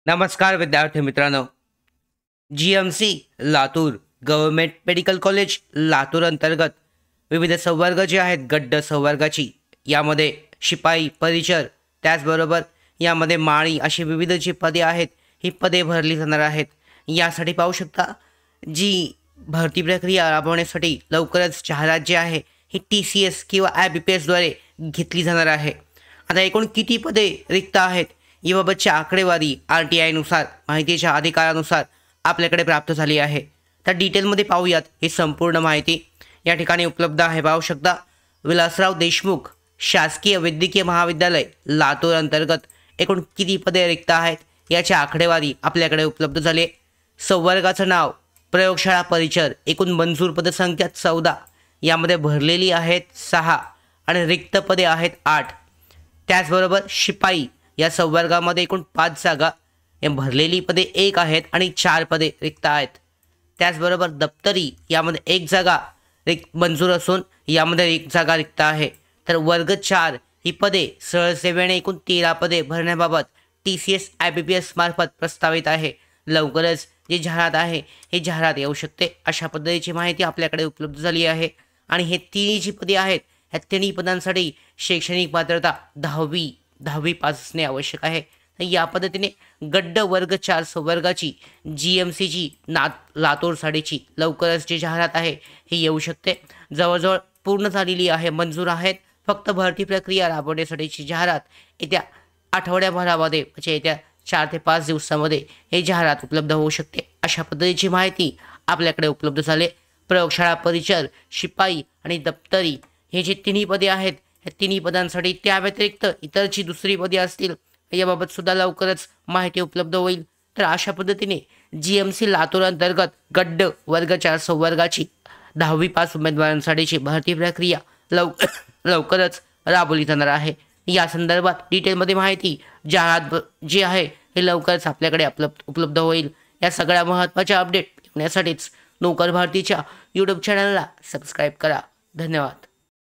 नमस्कार विद्यार्थी मित्रांनो. GMC Latur government medical college Latur अंतर्गत विविध संवर्ग जे आहेत गड्ड संवर्गाची यामध्ये शिपाई परिचर त्याचबरोबर यामध्ये माळी अशी विविध जी पदे आहेत ही पदे भरली जाणार आहेत. यासाठी पाहू शकता जी भरती प्रक्रिया राबवण्यासाठी लवकरच जाहिरात जी आहे ही TCS किंवा IBPS द्वारे घेतली जाणार आहे. आता एकूण किती पदे रिक्त आहेत याबाबतची आकडेवारी RTI माहितीच्या अधिकारानुसार आपल्याकडे प्राप्त झाली आहे. तर डिटेलमध्ये पाहूयात ही संपूर्ण माहिती या ठिकाणी उपलब्ध आहे. पाहू शकता विलासराव देशमुख शासकीय वैद्यकीय महाविद्यालय लातूर अंतर्गत एकूण किती पदे रिक्त आहेत याची आकडेवारी आपल्याकडे उपलब्ध झाली आहे. संवर्गाचं नाव प्रयोगशाळा परिचर, एकूण मंजूर पदसंख्या 14, यामध्ये भरलेली आहेत 6 आणि रिक्त पदे आहेत 8. त्याचबरोबर शिपाई या संवर्गामध्ये एकूण 5 जागा, या भरलेली पदे 1 आहेत आणि 4 पदे रिक्त आहेत. त्याचबरोबर दप्तरी यामध्ये 1 जागा मंजूर असून यामध्ये 1 जागा रिक्त आहे. तर वर्ग 4 ही पदे सरळ सेवेने एकूण 13 पदे भरण्याबाबत TCS IBPS मार्फत प्रस्तावित आहे. लवकरच जी जाहिरात आहे ही जाहिरात येऊ शकते अशा पद्धतीची माहिती आपल्याकडे उपलब्ध झाली आहे. आणि हे तिन्ही जी पदे आहेत ह्या तिन्ही पदांसाठी शैक्षणिक पात्रता 10वी पास असणे आवश्यक आहे. तर या पद्धतीने गड्ड वर्ग 4 संवर्गाची GMCची लातूर साडीची लवकरच जी जाहिरात आहे ही येऊ शकते. जवळजवळ पूर्ण झालेली आहे, मंजूर आहेत. फक्त भरती प्रक्रिया राबवण्यासाठीची जाहिरात येत्या आठवड्याभरामध्ये म्हणजे येत्या 4 ते 5 दिवसामध्ये ही जाहिरात उपलब्ध होऊ शकते अशा पद्धतीची माहिती आपल्याकडे उपलब्ध झाली. प्रयोगशाळा परिचर, शिपाई आणि दप्तरी हे जे तिन्ही पदे आहेत या तिन्ही पदांसाठी त्या व्यतिरिक्त इतर जी दुसरी पदे असतील याबाबत सुद्धा लवकरच माहिती उपलब्ध होईल. तर अशा पद्धतीने GMC लातूर अंतर्गत गड्ड वर्ग 4 संवर्गाची 10वी पास उमेदवारांसाठीची भरती प्रक्रिया लवकरच राबवली जाणार आहे. या संदर्भात डिटेलमध्ये माहिती जाहिरात जी आहे हे लवकरच आपल्याकडे उपलब्ध होईल. या सगळ्या महत्त्वाच्या अपडेट घेण्यासाठीच नोकर भारतीच्या YouTube चॅनलला सबस्क्राईब करा. धन्यवाद.